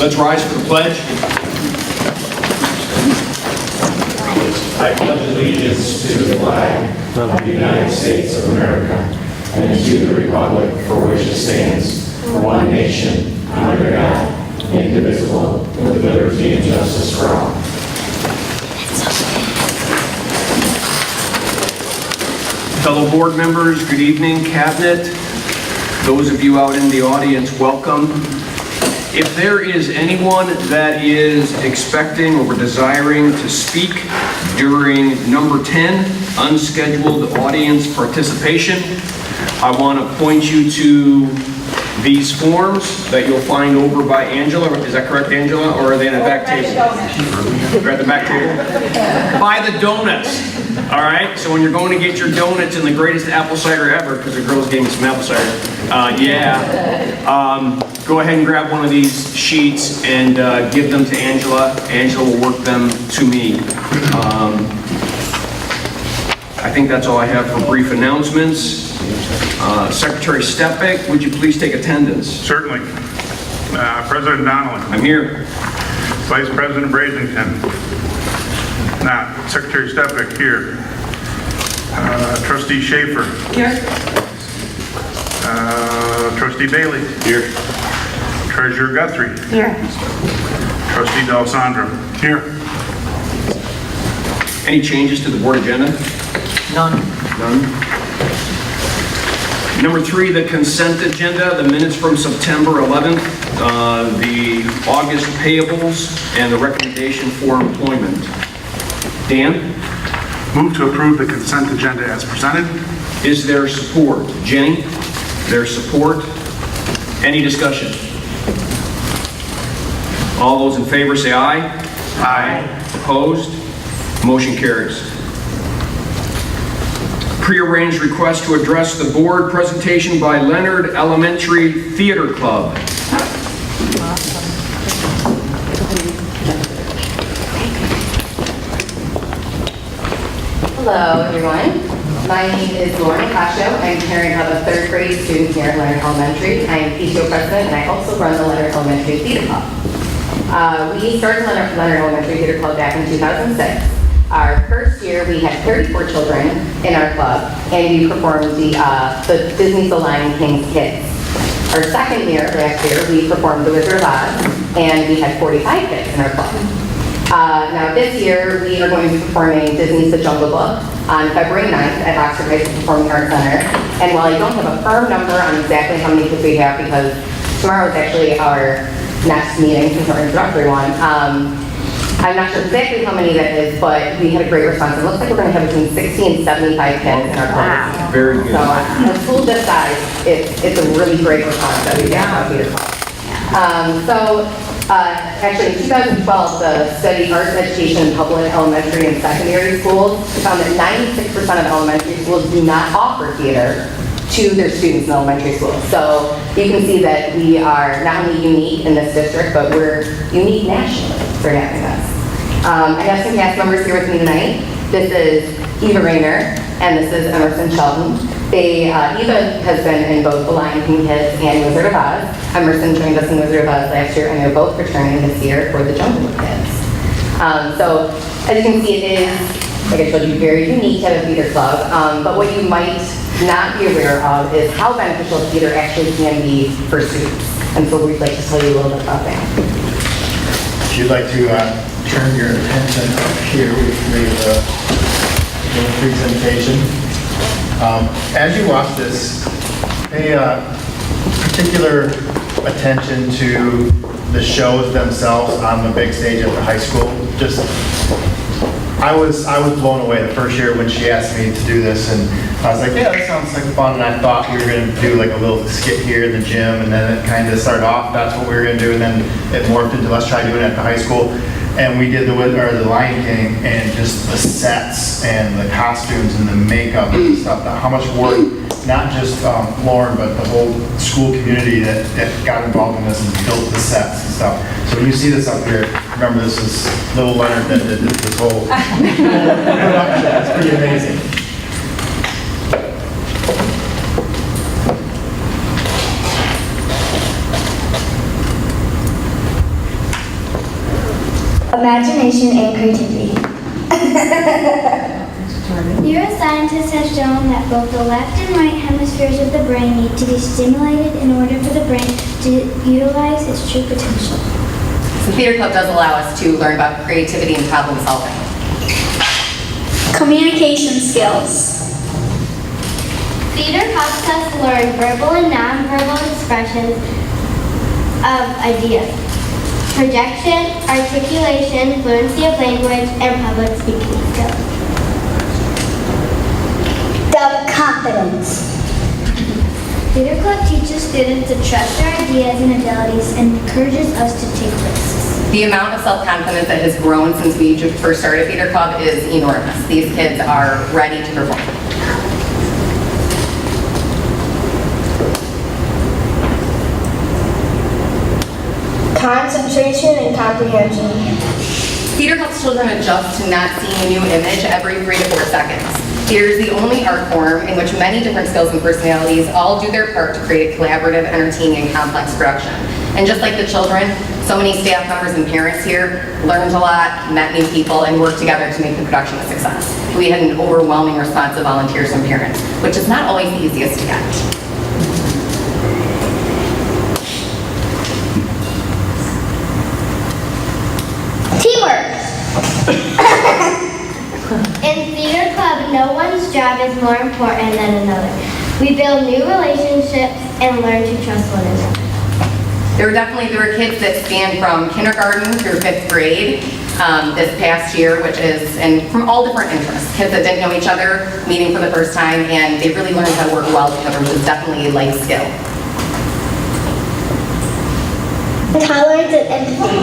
Let's rise for the pledge. I pledge allegiance to the flag of the United States of America and to the republic for which it stands, one nation, under God, indivisible, with liberty and justice for all. Fellow board members, good evening. Cabinet, those of you out in the audience, welcome. If there is anyone that is expecting or desiring to speak during number 10, unscheduled audience participation, I want to point you to these forms that you'll find over by Angela. Is that correct, Angela? Or are they in the back table? They're at the back table. By the donuts. All right, so when you're going to get your donuts and the greatest apple cider ever, because the girls gave me some apple cider, go ahead and grab one of these sheets and give them to Angela. Angela will work them to me. I think that's all I have for brief announcements. Secretary Stepek, would you please take attendance? Certainly. President Donnelly. I'm here. Vice President Brazington. Not. Secretary Stepek here. Trustee Schaefer. Here. Trustee Bailey. Here. Treasurer Guthrie. Here. Trustee D'Alessandro. Here. Any changes to the board agenda? None. None. Number 3, the consent agenda, the minutes from September 11th, the August payables, and the recommendation for employment. Dan, Move to approve the consent agenda as presented. is there support? Jenny, there's support. Any discussion? All those in favor say aye. Aye. Opposed? Motion carries. Prearranged request to address the board presentation by Leonard Elementary Theater Club. Hello, everyone. My name is Lauren Cascio. I'm parent of a 3rd grade student here at Leonard Elementary. I am PTO president, and I also run the Leonard Elementary Theater Club. We started Leonard Elementary Theater Club back in 2006. Our first year, we had 34 children in our club, and we performed the Disney's The Lion King's Kids. Our second year, last year, we performed The Wizard of Oz, and we had 45 kids in our club. Now this year, we are going to be performing Disney's The Jungle Book on February 9th at Oxford High School Performing Arts Center. And while I don't have a firm number on exactly how many kids we have, because tomorrow is actually our next meeting, since our introductory one, I'm not sure exactly how many that is, but we had a great response. It looks like we're going to have between 60 and 75 kids in our class. Very good. So, a school this size, it's a really great response that we got out here. Actually, in 2012, the study Arts Education in Public Elementary and Secondary Schools found that 96% of elementary schools do not offer theater to their students in elementary school. So you can see that we are not only unique in this district, but we're unique nationally for having us. I have some cast members here with me tonight. This is Eva Rayner, and this is Emerson Sheldon. Eva has been in both The Lion King Kids and Wizard of Oz. Emerson joined us in Wizard of Oz last year, and they're both returning this year for the Jungle Book Kids. So, as you can see, it is, like I told you, very unique to have a theater club. But what you might not be aware of is how beneficial theater actually can be for students. And so we'd like to tell you a little bit about that. If you'd like to turn your attention up here, we've made a little presentation. As you watch this, pay particular attention to the shows themselves on the big stage at the high school. I was blown away the first year when she asked me to do this, and I was like, yeah, that sounds like fun, and I thought we were going to do like a little skit here in the gym, and then it kind of started off, that's what we were going to do, and then it morphed into let's try doing it at the high school. And we did the Lion King, and just the sets and the costumes and the makeup and stuff, how much work, not just Lauren, but the whole school community that got involved in this and built the sets and stuff. So when you see this up here, remember this is little Leonard that did this whole production. It's pretty amazing. imagination, and creativity. Neuroscientists have shown that both the left and right hemispheres of the brain need to be stimulated in order for the brain to utilize its true potential. The theater club does allow us to learn about creativity and problem solving. Communication skills. Theater helps us learn verbal and nonverbal expressions of ideas, projection, articulation, fluency of language, and public speaking skills. Self-confidence. Theater club teaches students to trust their ideas and abilities and encourages us to take risks. The amount of self-confidence that has grown since we first started theater club is enormous. These kids are ready to perform. Concentration and comprehension. Theater helps children adjust to not seeing a new image every 3 to 4 seconds. Theater is the only art form in which many different skills and personalities all do their part to create a collaborative, entertaining, and complex production. And just like the children, so many staff members and parents here learned a lot, met new people, and worked together to make the production a success. We had an overwhelming response of volunteers and parents, which is not always the easiest to get. Teamwork. In theater club, no one's job is more important than another. We build new relationships and learn to trust one another. There were kids that spanned from kindergarten through 5th grade this past year, and from all different interests. Kids that didn't know each other, meeting for the first time, and they really learned how to work well together, which is definitely a life skill. Tolerance and empathy.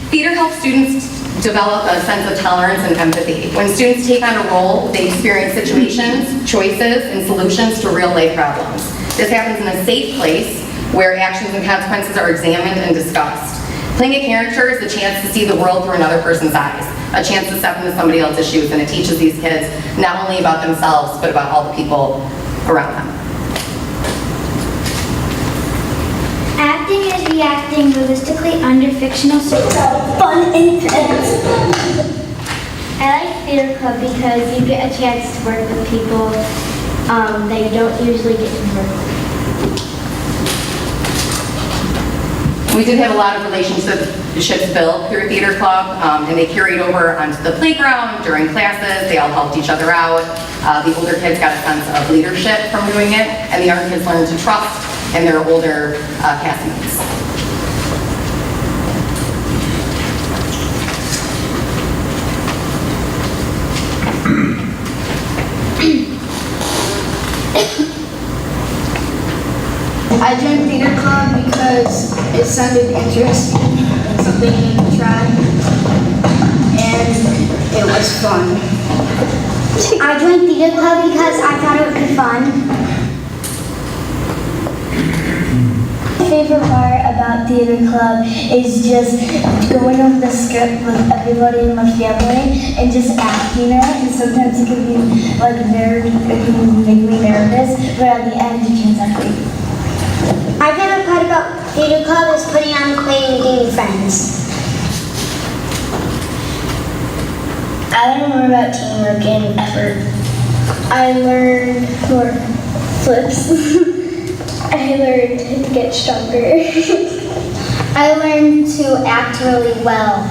Theater helps students develop a sense of tolerance and empathy. When students take on a role, they experience situations, choices, and solutions to real-life problems. This happens in a safe place where actions and consequences are examined and discussed. Playing a character is a chance to see the world through another person's eyes, a chance to step into somebody else's shoes, and it teaches these kids not only about themselves, but about all the people around them. Acting is reacting realistically under fictional circumstances. Fun and friends. I like theater club because you get a chance to work with people that you don't usually get to work with. We did have a lot of relationships built through theater club, and they carried over onto the playground during classes. They all helped each other out. The older kids got a sense of leadership from doing it, and the younger kids learned to trust in their older castmates. I joined theater club because it sounded interesting and something new to try, and it was fun. I joined theater club because I thought it would be fun. My favorite part about theater club is just going over the script with everybody in my family and just acting it. And sometimes it can be like it can make me nervous, but at the end you can actually. My favorite part about theater club is putting on a play and meeting friends. I learned more about teamwork and effort. I learned more flips. I learned to get stronger. I learned to act really well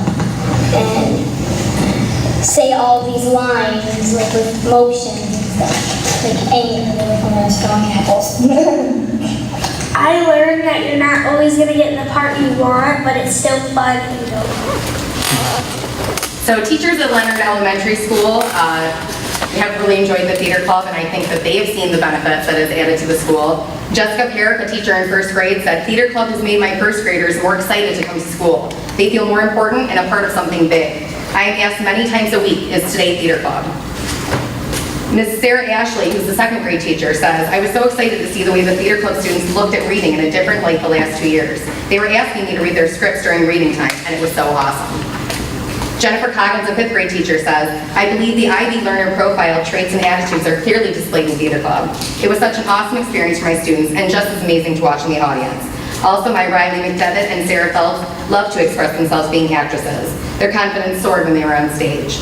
And say all these lines like with motions and stuff. Like anger, like when I was throwing apples. I learned that you're not always going to get the part you want, but it's still fun, you know. So teachers at Leonard Elementary School have really enjoyed the theater club, and I think that they have seen the benefits that it's added to the school. Jessica Perrick, a teacher in 1st grade, said, "Theater club has made my 1st graders more excited to come to school. They feel more important and a part of something big. I am asked many times a week, is today theater club?" Ms. Sarah Ashley, who's the 2nd grade teacher, says, "I was so excited to see the way the theater club students looked at reading in a different light the last 2 years. They were asking me to read their scripts during reading time, and it was so awesome." Jennifer Coggins, a 5th grade teacher, says, "I believe the IB learner profile traits and attitudes are clearly displayed in theater club. It was such an awesome experience for my students and just as amazing to watch in the audience. Also, my Riley McDevitt and Sarah Phelps love to express themselves being actresses. Their confidence soared when they were on stage.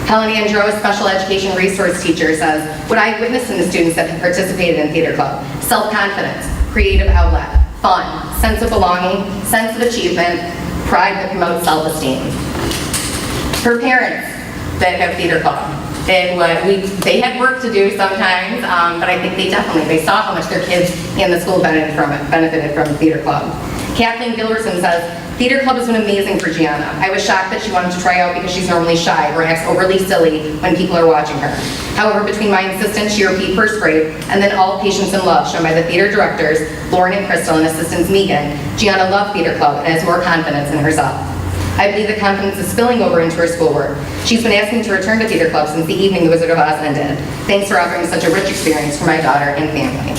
Helen Andrew, a special education resource teacher, says, "What I witnessed in the students that have participated in Theater Club, self-confidence, creative outlet, fun, sense of belonging, sense of achievement, pride that promotes self-esteem." For parents that have Theater Club, they had work to do sometimes, but I think they saw how much their kids and the school benefited from Theater Club. Kathleen Gilbertson says, "Theater Club has been amazing for Gianna. I was shocked that she wanted to try out because she's normally shy or acts overly silly when people are watching her. However, between my insistence she repeat first grade and then all patience and love shown by the theater directors, Lauren and Crystal, and assistants Megan, Gianna loved Theater Club and has more confidence in herself. I believe the confidence is spilling over into her schoolwork. She's been asking to return to Theater Club since the evening The Wizard of Oz ended. Thanks for offering such a rich experience for my daughter and family."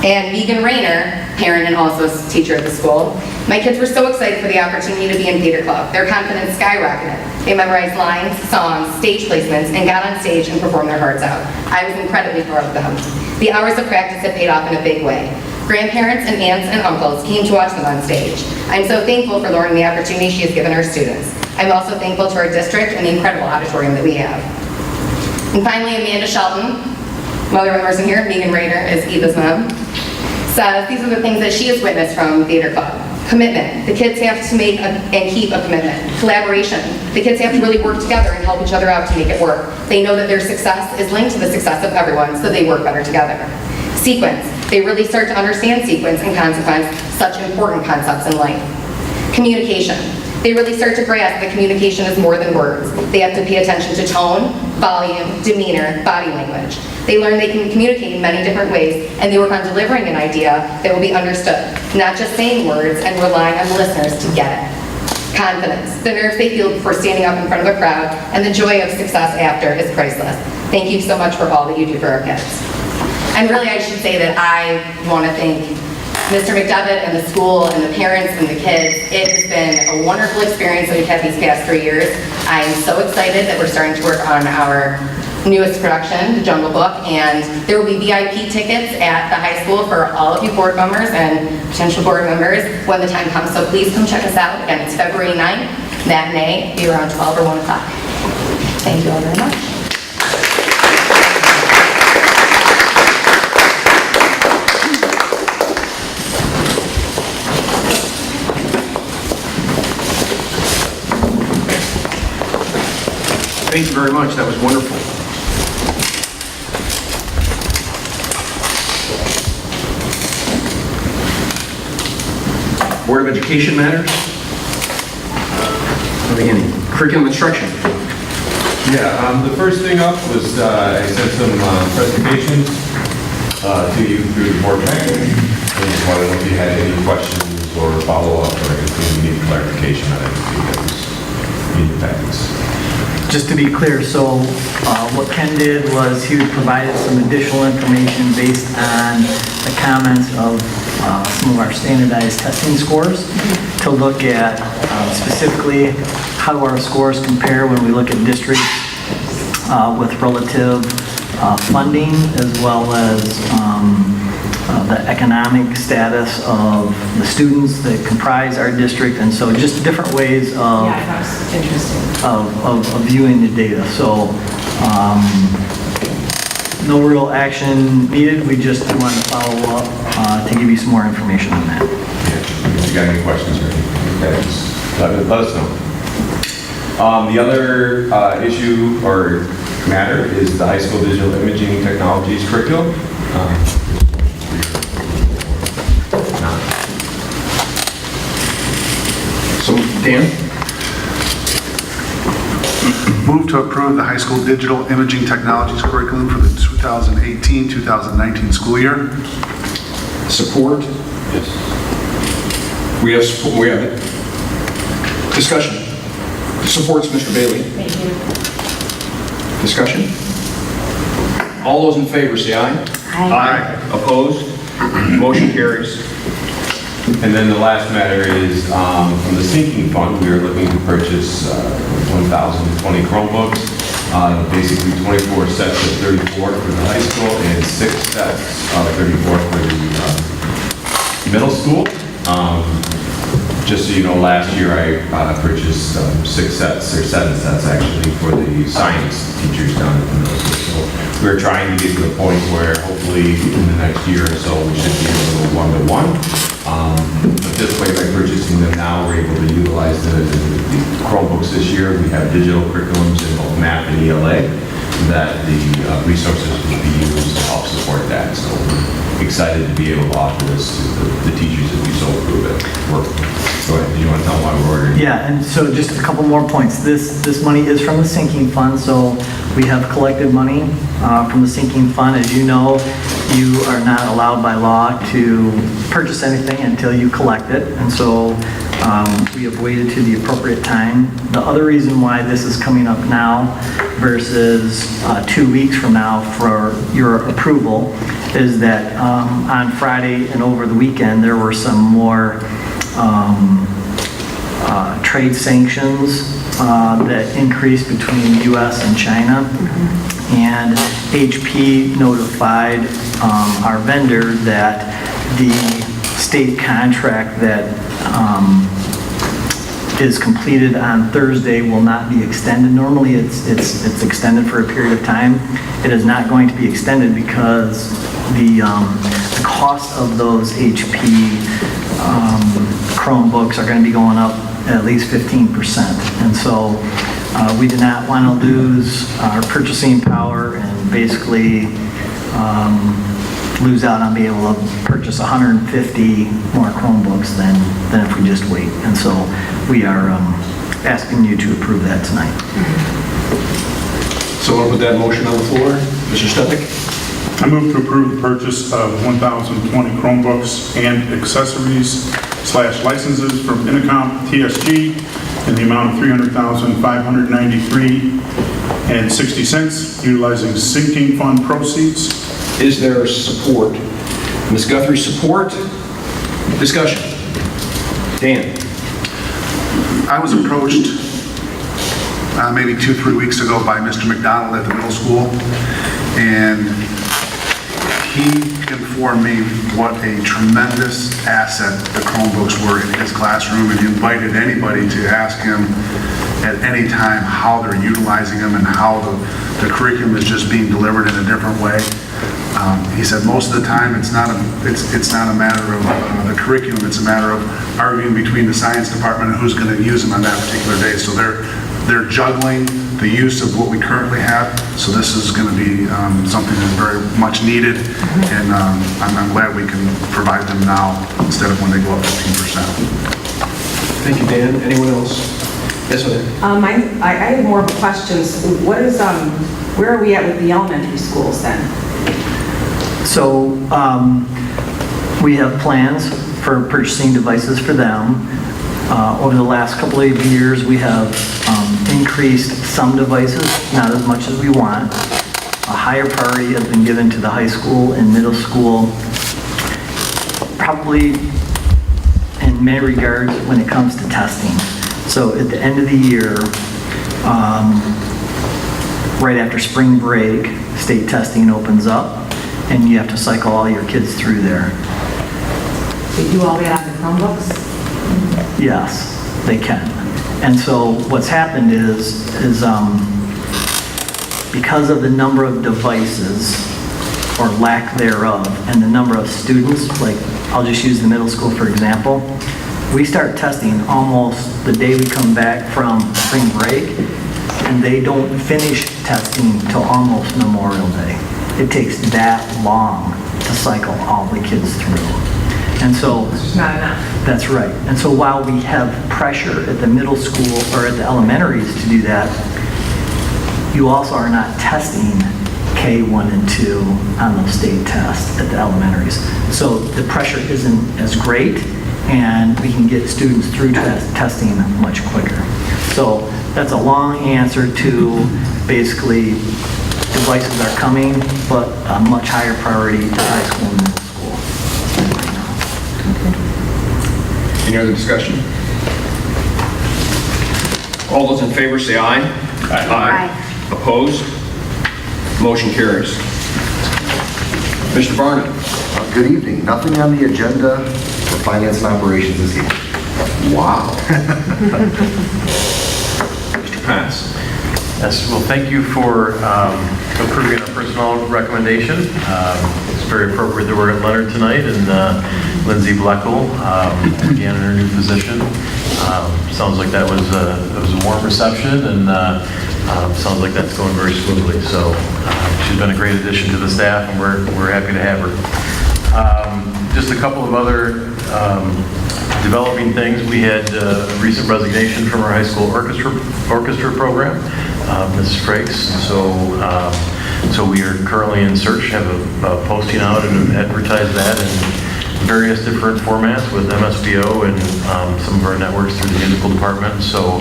And Megan Rayner, parent and also a teacher at the school, "My kids were so excited for the opportunity to be in Theater Club. Their confidence skyrocketed. They memorized lines, songs, stage placements, and got on stage and performed their hearts out. I was incredibly proud of them. The hours of practice have paid off in a big way. Grandparents and aunts and uncles came to watch them on stage. I'm so thankful for Lauren and the opportunity she has given our students. I'm also thankful to our district and the incredible auditorium that we have." And finally, Amanda Shelton, mother members in here, Megan Rayner is Eva's mom, says these are the things that she has witnessed from Theater Club. Commitment. The kids have to make and keep a commitment. Collaboration. The kids have to really work together and help each other out to make it work. They know that their success is linked to the success of everyone, so they work better together. Sequence. They really start to understand sequence and consequence, such important concepts in life. Communication. They really start to grasp that communication is more than words. They have to pay attention to tone, volume, demeanor, body language. They learn they can communicate in many different ways, and they work on delivering an idea that will be understood, not just saying words and relying on listeners to get it. Confidence. The nerves they feel before standing up in front of a crowd, and the joy of success after is priceless. Thank you so much for all that you do for our kids. And really, I should say that I want to thank Mr. McDevitt and the school and the parents and the kids. It has been a wonderful experience that we've had these past 3 years. I am so excited that we're starting to work on our newest production, The Jungle Book, and there will be VIP tickets at the high school for all of you board members and potential board members when the time comes, so please come check us out. Again, it's February 9th, matinee, be around 12 or 1 o'clock. Thank you all very much. Thank you very much. That was wonderful. Board of Education matters? Beginning. Curriculum instruction. Yeah, the first thing up was I sent some presentations to you through the board packet. I just wanted to know if you had any questions or follow-up or anything you need clarification on anything that was in the packets. Just to be clear, so what Ken did was he provided some additional information based on the comments of some of our standardized testing scores to look at specifically how do our scores compare when we look at districts with relative funding as well as the economic status of the students that comprise our district, and so just different ways of, of viewing the data. So no real action needed, we just want to follow up to give you some more information on that. Yeah, if you got any questions or anything, just let us know. The other issue or matter is the high school digital imaging technologies curriculum. So, Dan? Move to approve the high school digital imaging technologies curriculum for the 2018-2019 school year. Support? Yes. We have support. We have it. Discussion. Supports Mr. Bailey. Thank you. Discussion? All those in favor say aye. Aye. Opposed? Motion carries. And then the last matter is from the sinking fund, we are looking to purchase 1,020 Chromebooks, basically 24 sets of 34 for the high school and 6 sets of 34 for the middle school. Just so you know, last year I purchased 6 sets, or 7 sets actually, for the science teachers down at the middle school. So we're trying to get to the point where hopefully in the next year or so, we should be able to go one-to-one. But this way, by purchasing them now, we're able to utilize the Chromebooks this year. We have digital curriculums in both math and ELA that the resources will be used to help support that. So we're excited to be able to offer this to the teachers if we so approve it. Go ahead, do you want to tell them why we're ordering? Yeah, and so just a couple more points. This money is from the sinking fund, so we have collected money from the sinking fund. As you know, you are not allowed by law to purchase anything until you collect it, and so we have waited to the appropriate time. The other reason why this is coming up now versus 2 weeks from now for your approval is that on Friday and over the weekend, there were some more trade sanctions that increased between the U.S. and China. And HP notified our vendor that the state contract that is completed on Thursday will not be extended. Normally it's extended for a period of time. It is not going to be extended because the cost of those HP Chromebooks are going to be going up at least 15%. And so we do not want to lose our purchasing power and basically lose out on being able to purchase 150 more Chromebooks than if we just wait. And so we are asking you to approve that tonight. Someone put that motion on the floor? Mr. Stepnick? I move to approve the purchase of 1,020 Chromebooks and accessories/licenses from Intercom TSG in the amount of $300,593.60, utilizing sinking fund proceeds. Is there support? Ms. Guthrie, support? Discussion. Dan? I was approached maybe 2-3 weeks ago by Mr. McDonald at the middle school, and he informed me what a tremendous asset the Chromebooks were in his classroom, and he invited anybody to ask him at any time how they're utilizing them and how the curriculum is just being delivered in a different way. He said most of the time it's not a matter of the curriculum, it's a matter of arguing between the science department and who's going to use them on that particular day. So they're juggling the use of what we currently have. So this is going to be something that's very much needed, and I'm glad we can provide them now instead of when they go up 15%. Thank you, Dan. Anyone else? Yes, ma'am. I have more questions. What is, where are we at with the elementary schools then? So we have plans for purchasing devices for them. Over the last couple of years, we have increased some devices, not as much as we want. A higher priority has been given to the high school and middle school, probably in many regards when it comes to testing. So at the end of the year, right after spring break, state testing opens up, and you have to cycle all your kids through there. They do all that on the Chromebooks? Yes, they can. And so what's happened is because of the number of devices, or lack thereof, and the number of students, like I'll just use the middle school for example, we start testing almost the day we come back from spring break, and they don't finish testing till almost Memorial Day. It takes that long to cycle all the kids through. And so, It's not enough. that's right. And so while we have pressure at the middle school or at the elementaries to do that, you also are not testing K1 and 2 on those state tests at the elementaries. So the pressure isn't as great, and we can get students through testing much quicker. So that's a long answer to basically devices are coming, but a much higher priority to high school and middle school. Any other discussion? All those in favor say aye. Aye. Opposed? Motion carries. Mr. Barnett. Good evening. Nothing on the agenda Finance and Operations is here. Wow. Mr. Pence. Yes, well, thank you for approving our personnel recommendation. It's very appropriate that we're at Leonard tonight, and Lindsay Bleckel, again in her new position. Sounds like that was a warm reception, and sounds like that's going very smoothly. So she's been a great addition to the staff, and we're happy to have her. Just a couple of other developing things. We had a recent resignation from our high school orchestra program, Mrs. Frakes. So we are currently in search, have a posting out and have advertised that in various different formats with MSBO and some of our networks through the musical department. So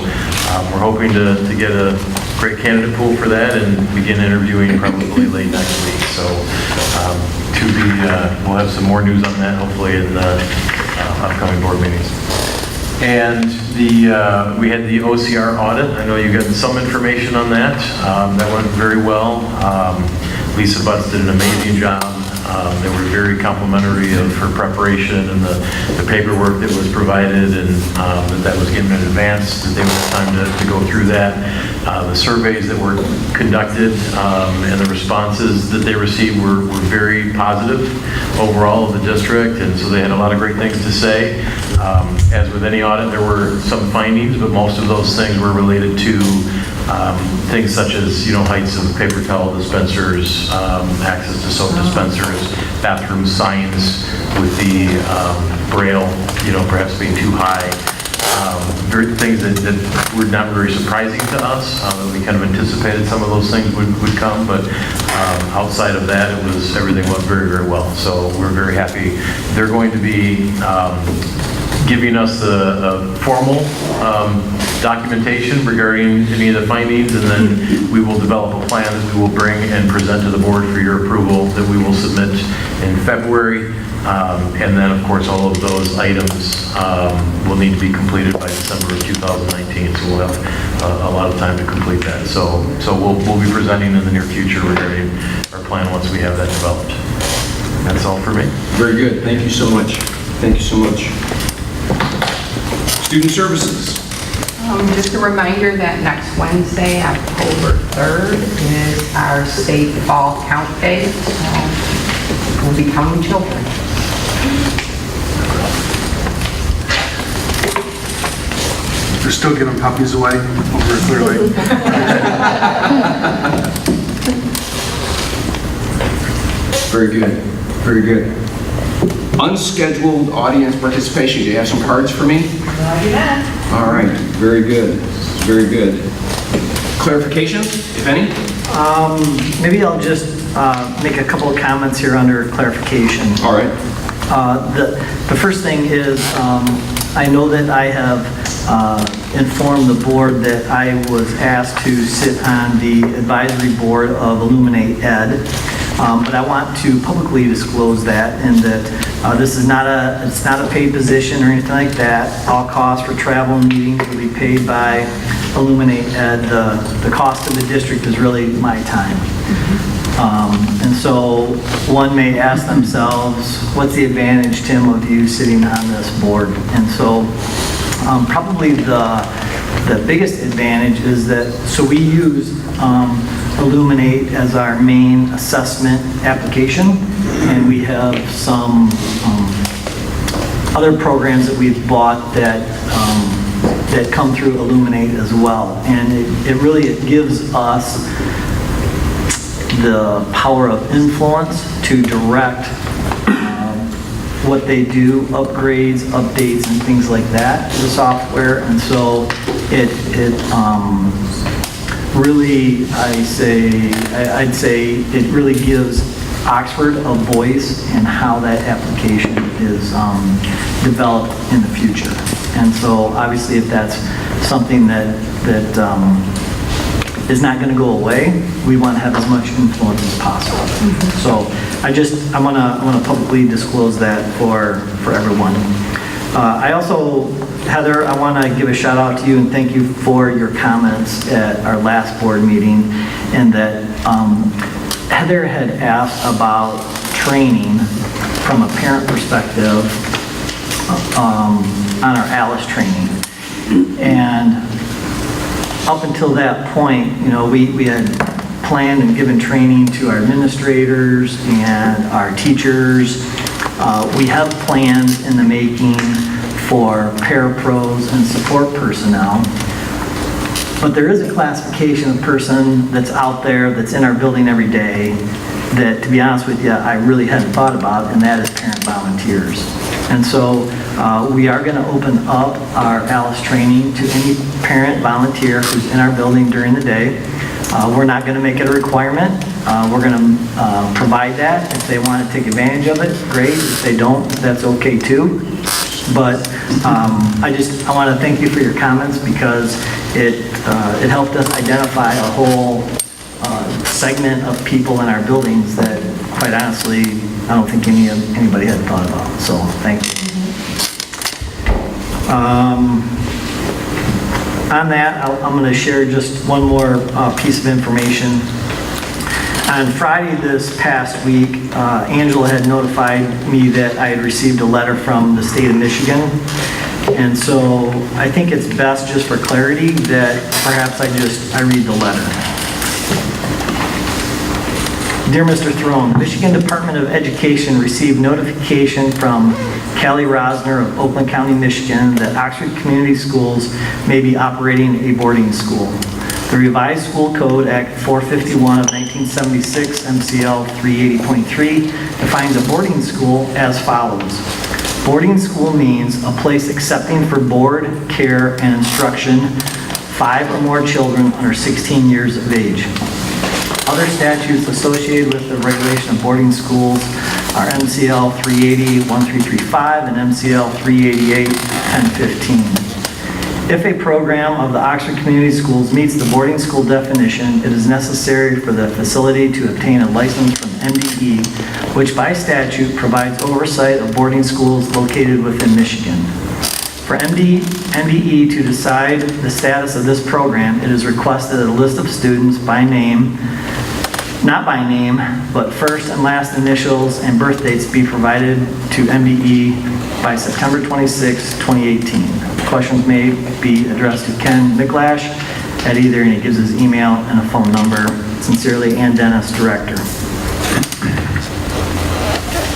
we're hoping to get a great candidate pool for that and begin interviewing probably late next week. So we'll have some more news on that hopefully in the upcoming board meetings. And we had the OCR audit. I know you got some information on that. That went very well. Lisa Butts did an amazing job. They were very complimentary of her preparation and the paperwork that was provided, and that was given in advance, that they would have time to go through that. The surveys that were conducted and the responses that they received were very positive overall of the district, and so they had a lot of great things to say. As with any audit, there were some findings, but most of those things were related to things such as, heights of paper towel dispensers, access to soap dispensers, bathroom signs with the braille, perhaps being too high. Things that were not very surprising to us. We kind of anticipated some of those things would come, but outside of that, everything went very, very well. So we're very happy. They're going to be giving us a formal documentation regarding any of the findings, and then we will develop a plan that we will bring and present to the board for your approval that we will submit in February. And then, of course, all of those items will need to be completed by December of 2019, so we'll have a lot of time to complete that. So we'll be presenting in the near future regarding our plan once we have that developed. That's all for me. Very good. Thank you so much. Thank you so much. Student Services. Just a reminder that next Wednesday, October 3rd, is our state fall count day. We'll be counting children. They're still giving puppies away over at Clear Lake. Very good. Very good. Unscheduled audience participation. Do you have some cards for me? All right. Very good. Very good. Clarifications, if any? Maybe I'll just make a couple of comments here under clarification. All right. The first thing is, I know that I have informed the board that I was asked to sit on the advisory board of Illuminate Ed, but I want to publicly disclose that, and that this is it's not a paid position or anything like that. All costs for travel and meetings will be paid by Illuminate Ed. The cost of the district is really my time. And so one may ask themselves, what's the advantage, Tim, of you sitting on this board? And so probably the biggest advantage is that, so we use Illuminate as our main assessment application, and we have some other programs that we've bought that come through Illuminate as well. And it gives us the power of influence to direct what they do, upgrades, updates, and things like that to the software. And so it really, I'd say it really gives Oxford a voice in how that application is developed in the future. And so obviously if that's something that is not going to go away, we want to have as much influence as possible. So I want to publicly disclose that for everyone. I also, Heather, I want to give a shout out to you and thank you for your comments at our last board meeting, and that Heather had asked about training from a parent perspective on our ALICE training. And up until that point, you know, we had planned and given training to our administrators and our teachers. We have plans in the making for parapros and support personnel. But there is a classification of person that's out there, that's in our building every day, that, to be honest with you, I really hadn't thought about, and that is parent volunteers. And so we are going to open up our ALICE training to any parent volunteer who's in our building during the day. We're not going to make it a requirement. We're going to provide that. If they want to take advantage of it, great. If they don't, that's okay too. But I want to thank you for your comments, because it helped us identify a whole segment of people in our buildings that, quite honestly, I don't think anybody had thought about. So thank you. On that, I'm going to share just one more piece of information. On Friday this past week, Angela had notified me that I had received a letter from the state of Michigan. And so I think it's best, just for clarity, that perhaps I read the letter. Dear Mr. Throne, Michigan Department of Education received notification from Callie Rosner of Oakland County, Michigan, that Oxford Community Schools may be operating a boarding school. The revised School Code Act 451 of 1976, MCL 380.3, defines a boarding school as follows. Boarding school means a place accepting for board, care, and instruction 5 or more children under 16 years of age. Other statutes associated with the regulation of boarding schools are MCL 380-1335 and MCL 388-1015. If a program of the Oxford Community Schools meets the boarding school definition, it is necessary for the facility to obtain a license from MDE, which by statute provides oversight of boarding schools located within Michigan. For MDE to decide the status of this program, it is requested that a list of students by name, not by name, but first and last initials and birth dates be provided to MDE by September 26, 2018. Questions may be addressed to Ken Micklash at either, and he gives his email and a phone number. Sincerely, Ann Dennis, Director.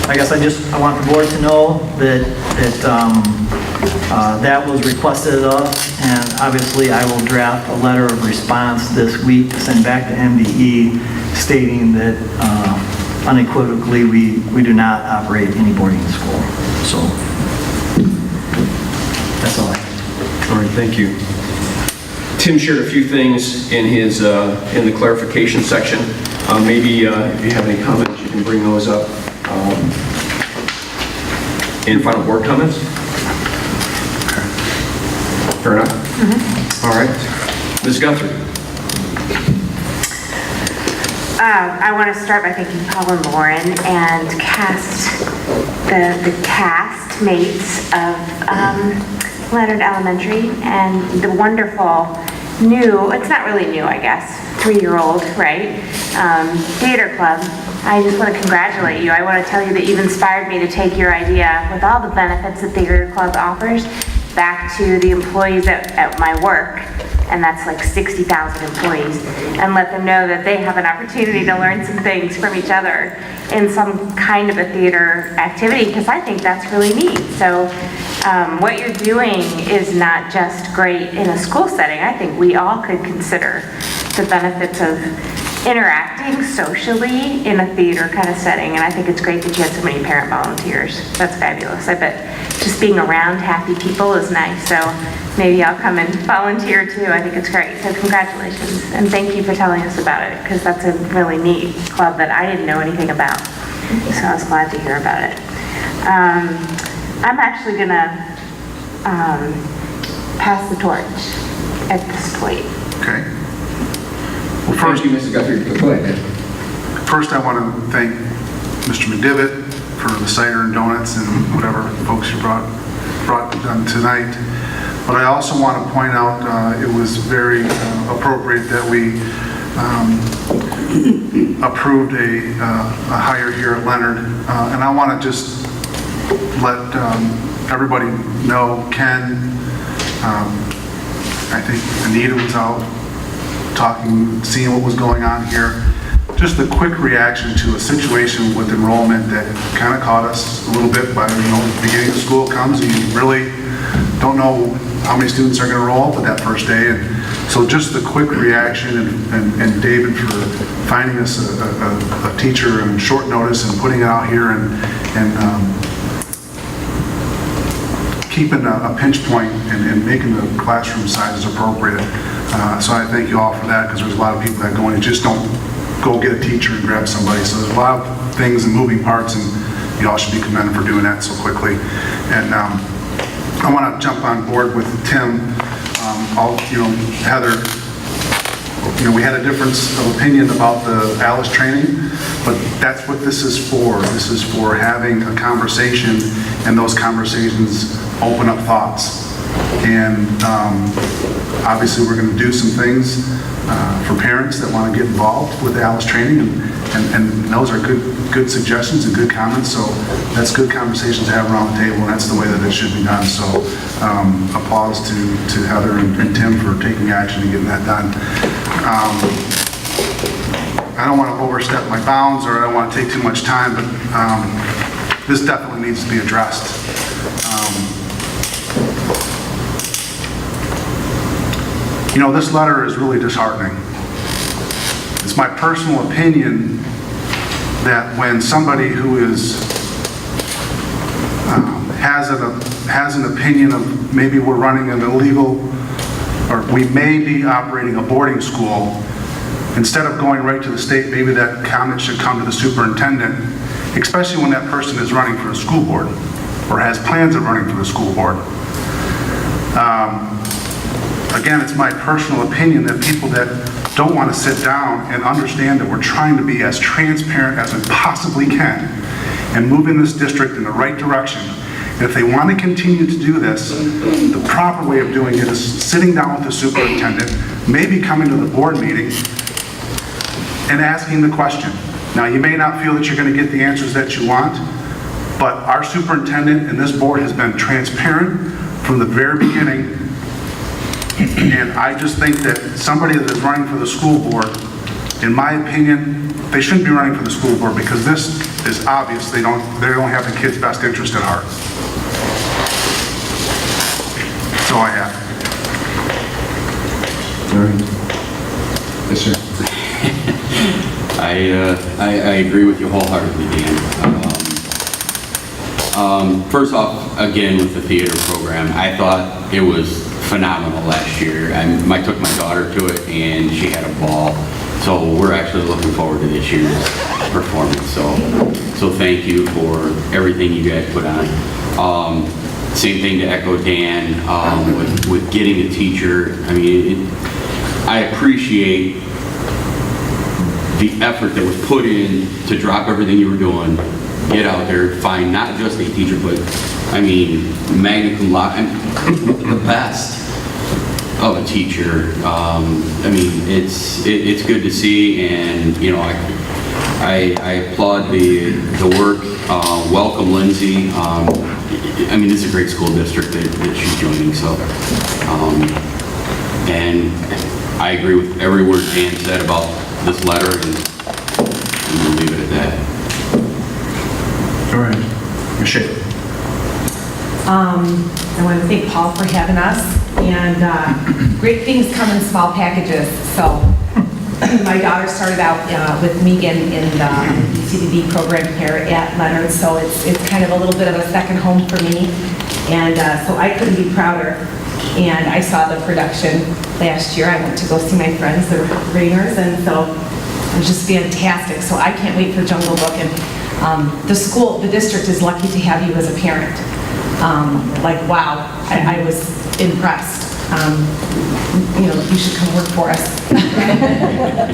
I guess I want the board to know that that was requested of us, and obviously I will draft a letter of response this week to send back to MDE stating that unequivocally we do not operate any boarding school. So that's all I have. All right, thank you. Tim shared a few things in his in the clarification section. Maybe if you have any comments, you can bring those up. In final board comments? Okay. Fair enough? Mm-hmm. All right. Ms. Guthrie. I want to start by thanking Paul and Lauren and the cast mates of Leonard Elementary and the wonderful new, it's not really new, I guess, 3-year-old, right? Theater club. I just want to congratulate you. I want to tell you that you've inspired me to take your idea with all the benefits that Theater Club offers back to the employees at my work, and that's like 60,000 employees, and let them know that they have an opportunity to learn some things from each other in some kind of a theater activity, because I think that's really neat. So what you're doing is not just great in a school setting. I think we all could consider the benefits of interacting socially in a theater kind of setting, and I think it's great that you had so many parent volunteers. That's fabulous. I bet just being around happy people is nice, so maybe I'll come and volunteer too. I think it's great, so congratulations, and thank you for telling us about it, because that's a really neat club that I didn't know anything about, so I was glad to hear about it. I'm actually gonna pass the torch at this point. Okay. Well, first, Thank you, Mrs. Guthrie. Go ahead. First, I want to thank Mr. McDivitt for the cider and donuts and whatever folks you brought them tonight. But I also want to point out it was very appropriate that we approved a hire here at Leonard. And I want to just let everybody know, Ken, I think Anita was out talking, seeing what was going on here. Just a quick reaction to a situation with enrollment that kind of caught us a little bit by, the beginning of school comes and you really don't know how many students are going to roll up at that first day. And so just a quick reaction and David for finding us a teacher in short notice and putting it out here and keeping a pinch point and making the classroom sizes appropriate. So I thank you all for that, because there's a lot of people that go in and just don't go get a teacher and grab somebody. So there's a lot of things and moving parts, and you all should be commended for doing that so quickly. And I want to jump on board with Tim. Heather, we had a difference of opinion about the ALICE training, but that's what this is for. This is for having a conversation, and those conversations open up thoughts. And obviously we're going to do some things for parents that want to get involved with the ALICE training, and those are good suggestions and good comments. So that's good conversations to have around the table, and that's the way that it should be done. So applause to Heather and Tim for taking action and getting that done. I don't want to overstep my bounds, or I don't want to take too much time, but this definitely needs to be addressed. This letter is really disheartening. It's my personal opinion that when somebody who has an opinion of maybe we're running an illegal, or we may be operating a boarding school, instead of going right to the state, maybe that comment should come to the superintendent, especially when that person is running for the school board or has plans of running for the school board. Again, it's my personal opinion that people that don't want to sit down and understand that we're trying to be as transparent as we possibly can and moving this district in the right direction. And if they want to continue to do this, the proper way of doing it is sitting down with the superintendent, maybe coming to the board meeting and asking the question. Now, you may not feel that you're going to get the answers that you want, but our superintendent and this board has been transparent from the very beginning. And I just think that somebody that is running for the school board, in my opinion, they shouldn't be running for the school board, because this is obvious. They don't have the kids' best interest at heart. That's all I have. All right. Yes, sir. I agree with you wholeheartedly, Dan. First off, again, with the theater program, I thought it was phenomenal last year. I took my daughter to it, and she had a ball. So we're actually looking forward to this year's performance. So thank you for everything you guys put on. Same thing to echo Dan with getting a teacher. I mean, I appreciate the effort that was put in to drop everything you were doing, get out there, find not just a teacher, but I mean, magna cum laude, the best of a teacher. I mean, it's good to see, and I applaud the work. Welcome, Lindsay. I mean, this is a great school district that she's joining. So, and I agree with every word Dan said about this letter, and we'll leave it at that. All right, Michelle. I want to thank Paul for having us, and great things come in small packages. So my daughter started out with Megan in the CDD program here at Leonard, so it's kind of a little bit of a second home for me, and so I couldn't be prouder. And I saw the production last year. I went to go see my friends, the Rainers, and so it was just fantastic. So I can't wait for Jungle Book, and the district is lucky to have you as a parent. Wow, I was impressed. You should come work for us.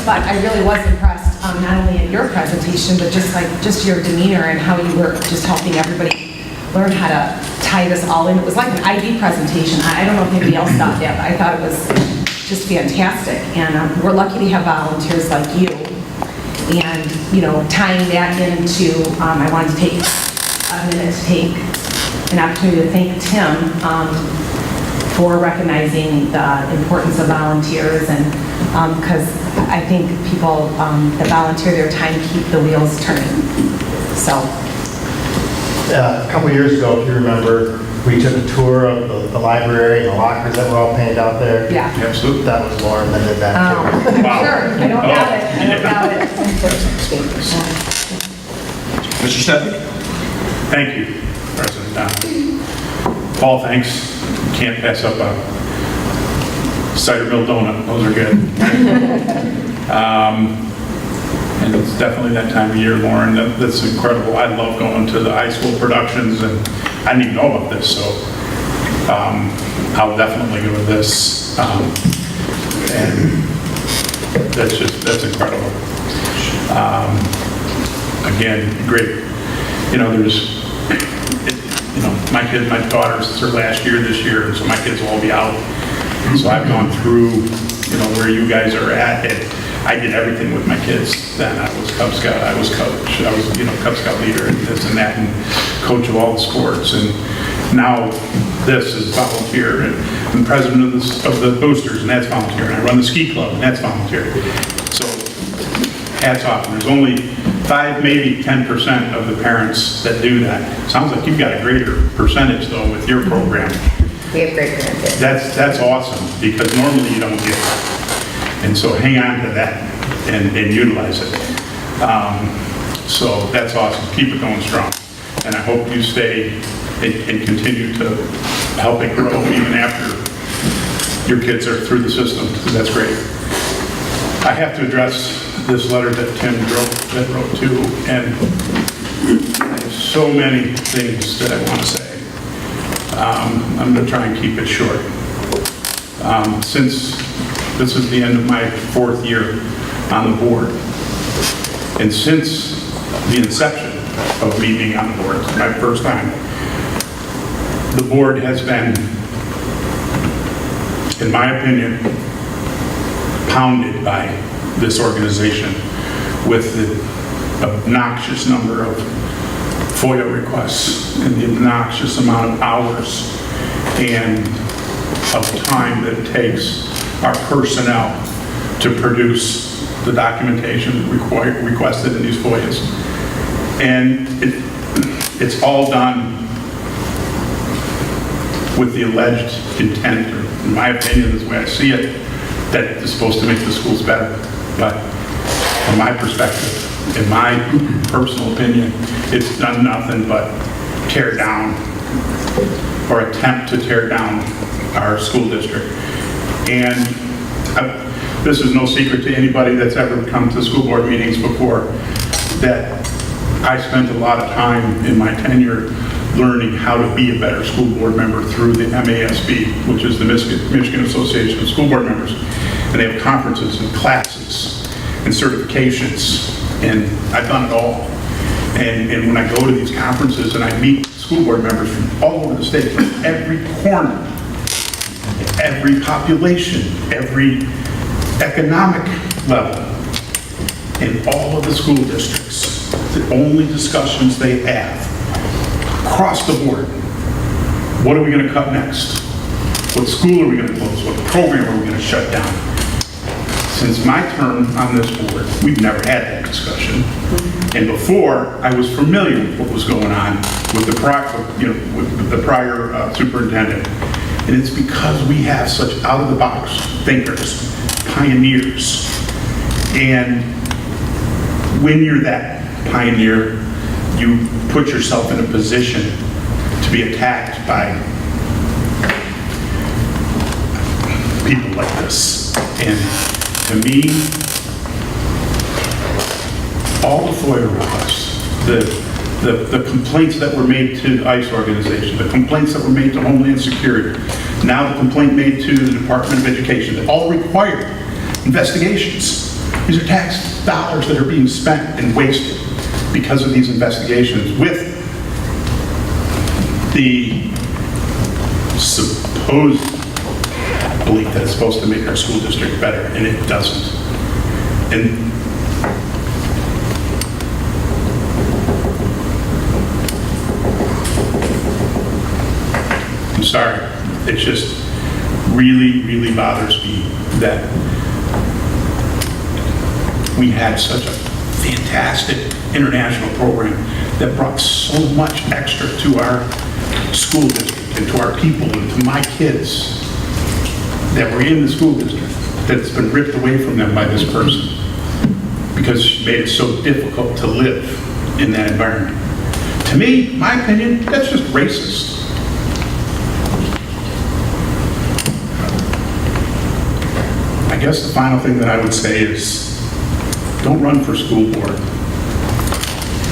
But I really was impressed, not only in your presentation, but just your demeanor and how you were just helping everybody learn how to tie this all in. It was like an IB presentation. I don't know if anybody else thought that, but I thought it was just fantastic. And we're lucky to have volunteers like you. And, tying that into, I wanted to take a a minute to take an opportunity to thank Tim for recognizing the importance of volunteers, and because I think people that volunteer their time keep the wheels turning. So. A couple years ago, if you remember, we took a tour of the library and the lockers that were all painted out there. Yeah. Absolutely. That was Lauren that did that too. Sure, I don't doubt it, I don't doubt it. Mr. Stefan? Thank you, President Donahue. Paul, thanks. Can't pass up a cider mill donut. Those are good. And it's definitely that time of year, Lauren. That's incredible. I love going to the high school productions, and I didn't even know about this, so I'll definitely go to this. And that's incredible. Again, great. My daughter's her last year this year, and so my kids will all be out. And so I've gone through, where you guys are at. I did everything with my kids then. I was Cub Scout, I was coach, I was, Cub Scout leader and this and that, and coach of all the sports. And now this is volunteer, and I'm president of the boosters, and that's volunteer. And I run the ski club, and that's volunteer. So hats off. And there's only 5, maybe 10% of the parents that do that. Sounds like you've got a greater percentage though with your program. We have great parents. That's awesome, because normally you don't get it. And so hang on to that and utilize it. So that's awesome. Keep it going strong. And I hope you stay and continue to help it grow even after your kids are through the system, because that's great. I have to address this letter that Tim wrote too, and I have so many things that I want to say. I'm going to try and keep it short. Since this is the end of my 4th year on the board, and since the inception of me being on the board, my first time, the board has been, in my opinion, pounded by this organization with the obnoxious number of FOIA requests and the obnoxious amount of hours and of time that it takes our personnel to produce the documentation requested in these FOIAs. And it's all done with the alleged intent, or in my opinion, is the way I see it, that it's supposed to make the schools better. But from my perspective, in my personal opinion, it's done nothing but tear down or attempt to tear down our school district. And this is no secret to anybody that's ever come to school board meetings before, that I spent a lot of time in my tenure learning how to be a better school board member through the MASB, which is the Michigan Association of School Board Members. And they have conferences and classes and certifications, and I've done it all. And when I go to these conferences and I meet school board members from all over the state, from every corner, every population, every economic level, in all of the school districts, the only discussions they have across the board, what are we going to cut next? What school are we going to close? What program are we going to shut down? Since my term on this board, we've never had that discussion. And before, I was familiar with what was going on with the prior superintendent. And it's because we have such out-of-the-box thinkers, pioneers. And when you're that pioneer, you put yourself in a position to be attacked by people like this. And to me, all the FOIA requests, the complaints that were made to the ICE organization, the complaints that were made to Homeland Security, now the complaint made to the Department of Education, that all require investigations. These are tax dollars that are being spent and wasted because of these investigations, with the supposed belief that it's supposed to make our school district better, and it doesn't. And sorry. It just really, really bothers me that we had such a fantastic international program that brought so much extra to our school district and to our people and to my kids that were in the school district that's been ripped away from them by this person because she made it so difficult to live in that environment. To me, my opinion, that's just racist. I guess the final thing that I would say is don't run for school board.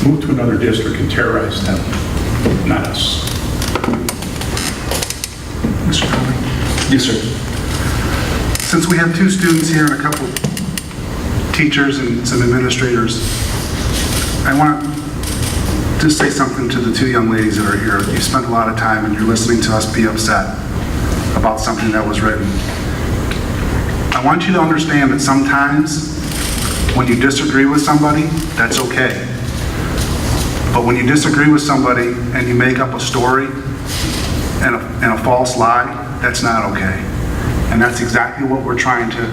Move to another district and terrorize them, not us. Mr. Conley? Yes, sir. Since we have 2 students here and a couple teachers and some administrators, I want to just say something to the 2 young ladies that are here. You spent a lot of time and you're listening to us be upset about something that was written. I want you to understand that sometimes when you disagree with somebody, that's okay. But when you disagree with somebody and you make up a story and a false lie, that's not okay. And that's exactly what we're trying to,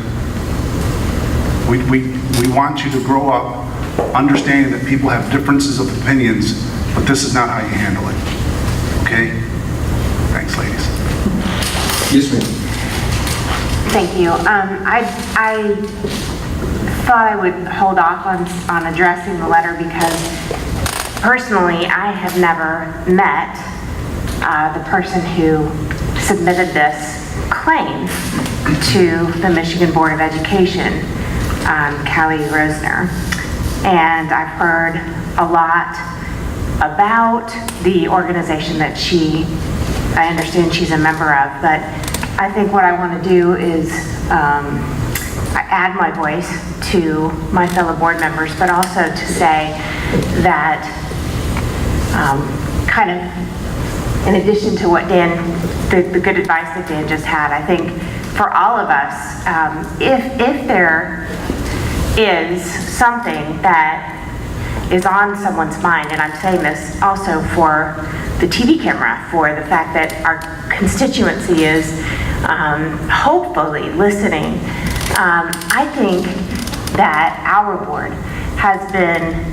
we want you to grow up understanding that people have differences of opinions, but this is not how you handle it. Okay? Thanks, ladies. Yes, ma'am. Thank you. I thought I would hold off on addressing the letter because personally, I have never met the person who submitted this claim to the Michigan Board of Education, Callie Rosner. And I've heard a lot about the organization that I understand she's a member of, but I think what I want to do is add my voice to my fellow board members, but also to say that kind of in addition to what Dan, the good advice that Dan just had, I think for all of us, if there is something that is on someone's mind, and I'm saying this also for the TV camera, for the fact that our constituency is hopefully listening, I think that our board has been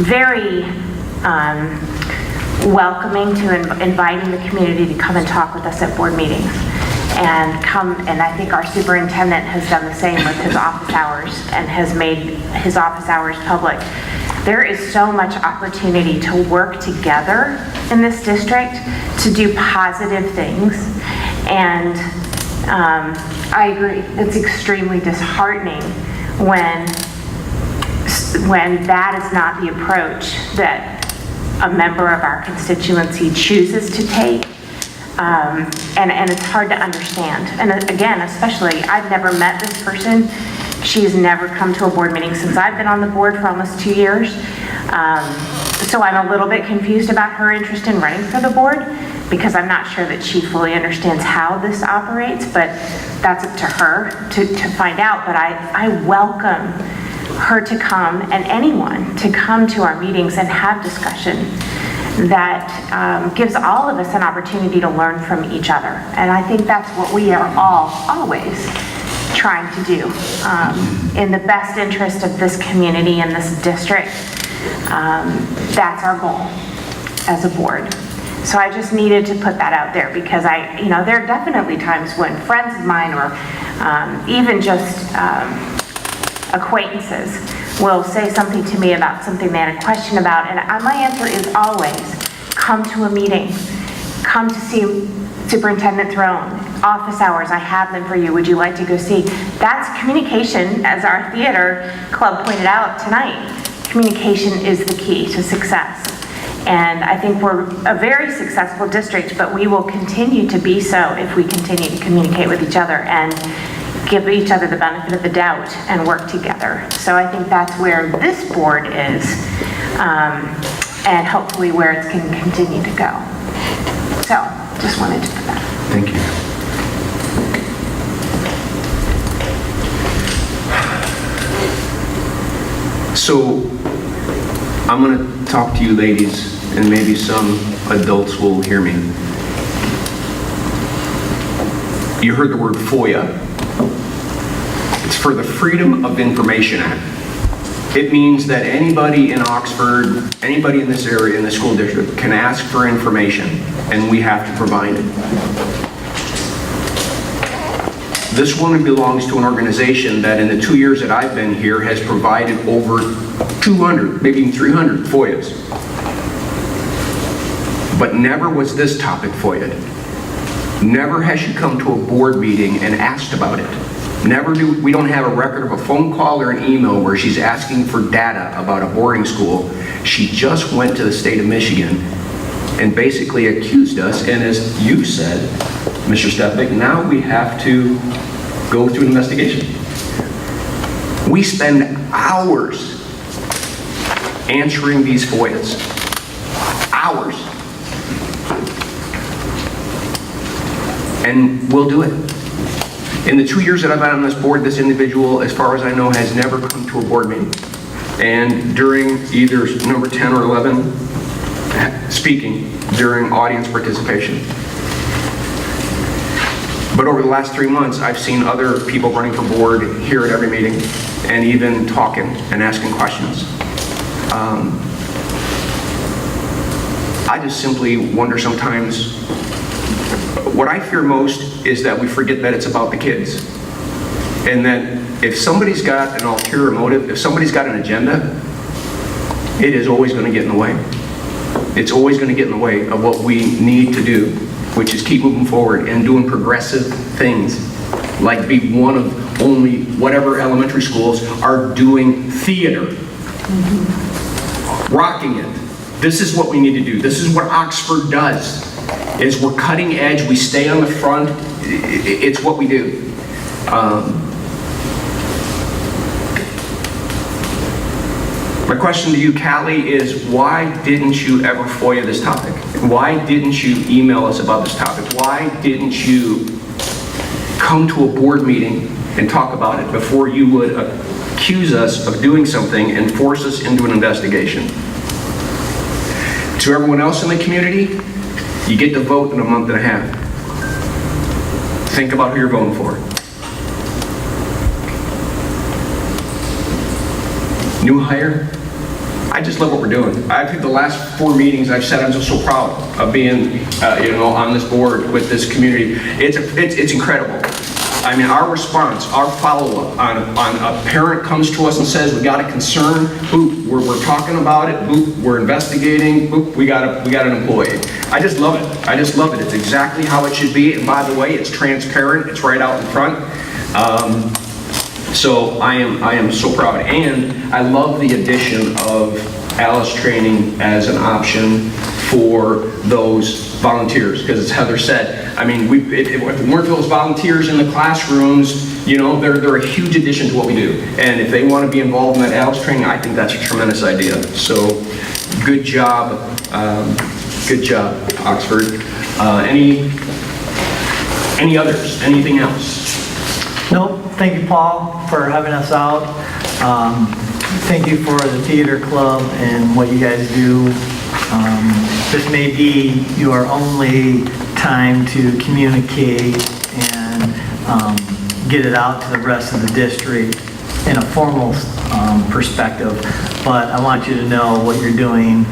very welcoming to inviting the community to come and talk with us at board meetings and I think our superintendent has done the same with his office hours and has made his office hours public. There is so much opportunity to work together in this district to do positive things, and I agree, it's extremely disheartening when that is not the approach that a member of our constituency chooses to take, and it's hard to understand. And again, especially, I've never met this person. She's never come to a board meeting since I've been on the board for almost 2 years. So I'm a little bit confused about her interest in running for the board because I'm not sure that she fully understands how this operates, but that's up to her to find out. But I welcome her to come, and anyone to come to our meetings and have discussion that gives all of us an opportunity to learn from each other. And I think that's what we are all always trying to do in the best interest of this community and this district. That's our goal as a board. So I just needed to put that out there because there are definitely times when friends of mine or even just acquaintances will say something to me about something they had a question about, and my answer is always, come to a meeting, come to see Superintendent Throne, office hours, I have them for you, would you like to go see? That's communication, as our theater club pointed out tonight. Communication is the key to success. And I think we're a very successful district, but we will continue to be so if we continue to communicate with each other and give each other the benefit of the doubt and work together. So I think that's where this board is, and hopefully where it can continue to go. So just wanted to put that. Thank you. So I'm going to talk to you ladies, and maybe some adults will hear me. You heard the word FOIA. It's for the Freedom of Information Act. It means that anybody in Oxford, anybody in this area, in the school district, can ask for information, and we have to provide it. This woman belongs to an organization that in the 2 years that I've been here has provided over 200, maybe even 300 FOIAs. But never was this topic FOIA'd. Never has she come to a board meeting and asked about it. We don't have a record of a phone call or an email where she's asking for data about a boarding school. She just went to the state of Michigan and basically accused us, and as you said, Mr. Stepnick, now we have to go through an investigation. We spend hours answering these FOIAs. Hours. And we'll do it. In the 2 years that I've been on this board, this individual, as far as I know, has never come to a board meeting. And during either number 10 or 11, speaking during audience participation. But over the last 3 months, I've seen other people running for board here at every meeting and even talking and asking questions. I just simply wonder sometimes, what I fear most is that we forget that it's about the kids. And that if somebody's got an ulterior motive, if somebody's got an agenda, it is always going to get in the way. It's always going to get in the way of what we need to do, which is keep moving forward and doing progressive things, like be one of only whatever elementary schools are doing theater. Rocking it. This is what we need to do. This is what Oxford does. Is we're cutting edge, we stay on the front, it's what we do. My question to you, Callie, is why didn't you ever FOIA this topic? Why didn't you email us about this topic? Why didn't you come to a board meeting and talk about it before you would accuse us of doing something and force us into an investigation? To everyone else in the community, you get to vote in a month and a half. Think about who you're voting for. New hire? I just love what we're doing. I think the last 4 meetings I've said I'm just so proud of being, on this board with this community. It's incredible. I mean, our response, our follow-up on a parent comes to us and says, we got a concern, boop, we're talking about it, boop, we're investigating, boop, we got an employee. I just love it. I just love it. It's exactly how it should be. And by the way, it's transparent. It's right out in front. So I am so proud. And I love the addition of Alice training as an option for those volunteers, because as Heather said, I mean, if it weren't for those volunteers in the classrooms, they're a huge addition to what we do. And if they want to be involved in that Alice training, I think that's a tremendous idea. So good job, Oxford. Any others? Anything else? Nope. Thank you, Paul, for having us out. Thank you for the theater club and what you guys do. This may be your only time to communicate and get it out to the rest of the district in a formal perspective, but I want you to know what you're doing.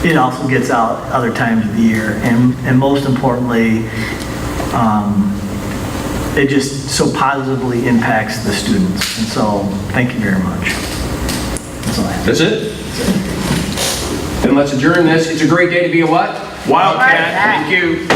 It also gets out other times of the year, and most importantly, it just so positively impacts the students. And so, thank you very much. That's all I have. That's it? Then let's adjourn this. It's a great day to be a what? Wildcat. Thank you.